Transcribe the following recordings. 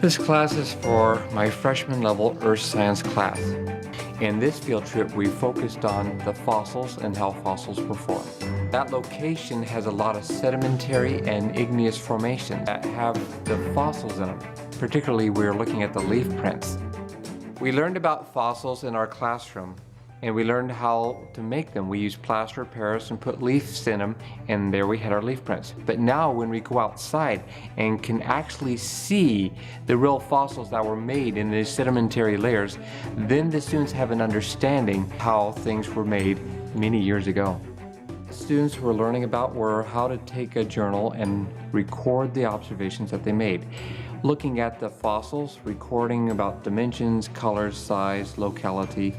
This class is for my freshman level Earth Science class. In this field trip, we focused on the fossils and how fossils were formed. That location has a lot of sedimentary and igneous formation that have the fossils in them. Particularly, we're looking at the leaf prints. We learned about fossils in our classroom, and we learned how to make them. We used plaster of Paris and put leaves in them, and there we had our leaf prints. But now when we go outside and can actually see the real fossils that were made in these sedimentary layers, then the students have an understanding how things were made many years ago. Students were learning about were how to take a journal and record the observations that they made. Looking at the fossils, recording about dimensions, colors, size, locality.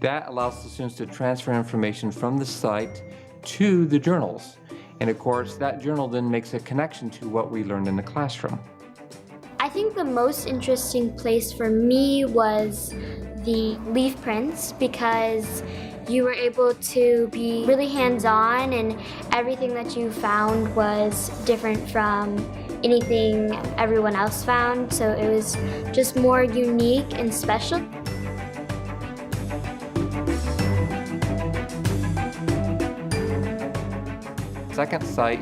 That allows the students to transfer information from the site to the journals. And of course, that journal then makes a connection to what we learned in the classroom. I think the most interesting place for me was the leaf prints because you were able to be really hands-on and everything that you found was different from anything everyone else found, so it was just more unique and special. Second site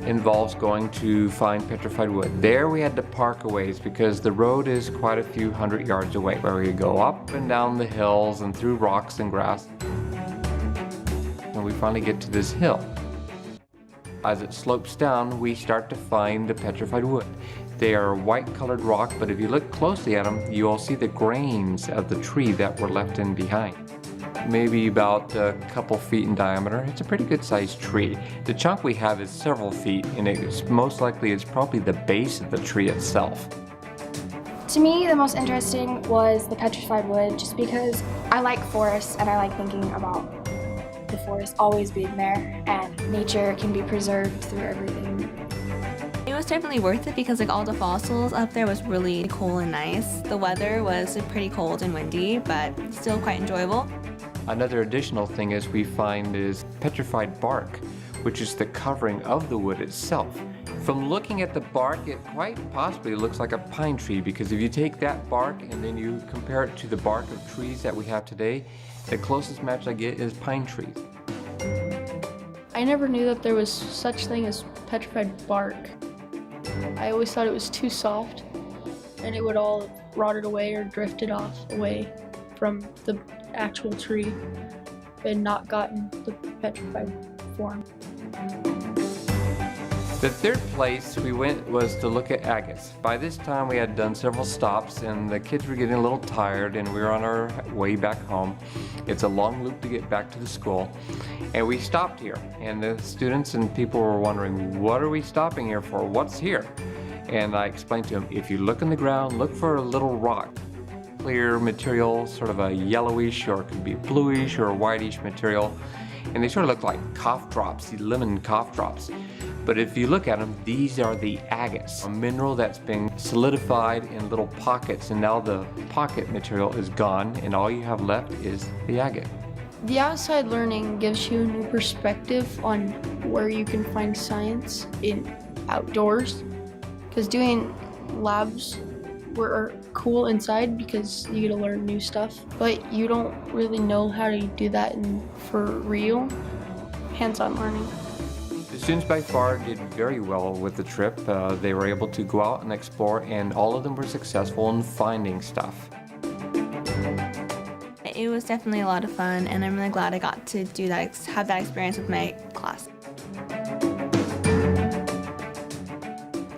involves going to find petrified wood. There we had to park a ways because the road is quite a few hundred yards away, where we go up and down the hills and through rocks and grass. And we finally get to this hill. As it slopes down, we start to find the petrified wood. They are white colored rock, but if you look closely at them, you will see the grains of the tree that were left in behind. Maybe about a couple feet in diameter. It's a pretty good sized tree. The chunk we have is several feet, and most likely it's probably the base of the tree itself. To me, the most interesting was the petrified wood, just because I like forests and I like thinking about the forest always being there, and nature can be preserved through everything. It was definitely worth it because all the fossils up there was really cool and nice. The weather was pretty cold and windy, but still quite enjoyable. Another additional thing we find is petrified bark, which is the covering of the wood itself. From looking at the bark, it quite possibly looks like a pine tree, because if you take that bark and then you compare it to the bark of trees that we have today, the closest match I get is pine trees. I never knew that there was such thing as petrified bark. I always thought it was too soft and it would all rotted away or drifted away from the actual tree and not gotten the petrified form. The third place we went was to look at agates. By this time we had done several stops and the kids were getting a little tired and we were on our way back home. It's a long loop to get back to the school. And we stopped here, and the students and people were wondering, what are we stopping here for? What's here? And I explained to them, if you look in the ground, look for a little rock. Clear material, sort of a yellowish, or it could be bluish or whitish material. And they sort of look like cough drops, these lemon cough drops. But if you look at them, these are the agates, a mineral that's been solidified in little pockets, and now the pocket material is gone, and all you have left is the agate. The outside learning gives you a new perspective on where you can find science in outdoors, because doing labs were cool inside because you get to learn new stuff, but you don't really know how to do that for real hands-on learning. The students by far did very well with the trip. They were able to go out and explore, and all of them were successful in finding stuff. It was definitely a lot of fun, and I'm really glad I got to do that, have that experience with my class.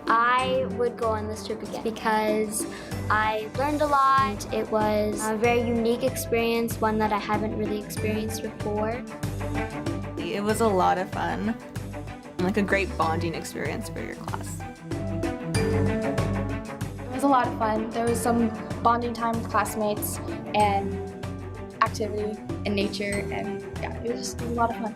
I would go on this trip again because I learned a lot. It was a very unique experience, one that I haven't really experienced before. It was a lot of fun, like a great bonding experience for your class. It was a lot of fun. There was some bonding time with classmates and activity in nature, and yeah, it was just a lot of fun.